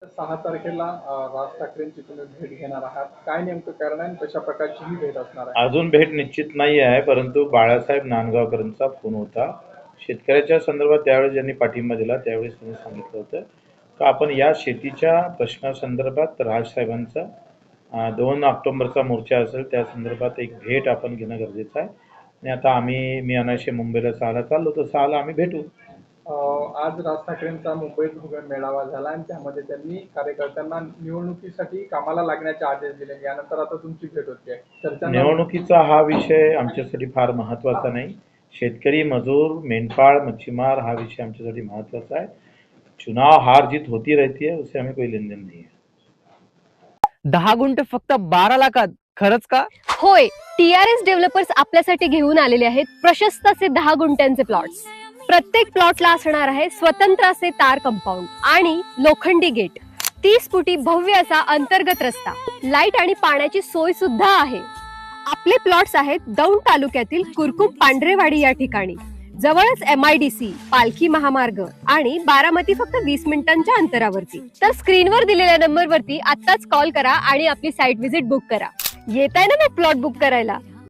6 तारखेला राज ठाकरेंची तुम्ही भेट घेणार आहात. काय नेमकं कारण आहे आणि कशा प्रकारची ही भेट असणार आहे? अजून भेट निश्चित नाही आहे, परंतु बाळासाहेब नांदगावकरांचा फोन होता. शेतकऱ्याच्या संदर्भात त्यावेळेस ज्यांनी पाठिंबा दिला त्यावेळेस त्यांनी सांगितलं होतं का आपण या शेतीच्या प्रश्नासंदर्भात राजसाहेबांचा 2 ऑक्टोबरचा मोर्चा असेल त्या संदर्भात एक भेट आपण घेणं गरजेचं आहे. आणि आता मी अनायसे मुंबईला 6ला चाललो, तर 6ला आम्ही भेटू. आज राज ठाकरेंचा मुंबईत भव्य मेळावा झाला आणि त्यामध्ये त्यांनी कार्यकर्त्यांना निवडणुकीसाठी कामाला लागण्याचे आदेश दिले. यानंतर आता तुमची भेट होते. निवडणुकीचा हा विषय आमच्यासाठी फार महत्त्वाचा नाही. शेतकरी, मजूर, मेंढपाळ, मच्छीमार हा विषय आमच्यासाठी महत्त्वाचा आहे. चुनाव हार जीत होती रहती है, उससे हमें कोई लेन देन नहीं है. 10 गुंठ फक्त 12 लाखात, खरंच का? होय, टीआरएस डेव्हलपर्स आपल्यासाठी घेऊन आलेले आहेत प्रशस्त असे 10 गुंठ्यांचे प्लॉट्स. प्रत्येक प्लॉटला असणार आहे स्वतंत्र असे तार कंपाऊंड आणि लोखंडी गेट. 30 फुटी भव्य असा अंतर्गत रस्ता, लाईट आणि पाण्याची सोय सुद्धा आहे. आपले प्लॉट्स आहेत दौंड तालुक्यातील कुरकुम पांढरेवाडी या ठिकाणी. जवळच MIDC, पालखी महामार्ग आणि बारामती फक्त 20 मिनिटांच्या अंतरावरती. तर स्क्रीनवर दिलेल्या नंबरवरती आत्ताच कॉल करा आणि आपली साईट व्हिजिट बुक करा. येताय ना मग प्लॉट बुक करायला?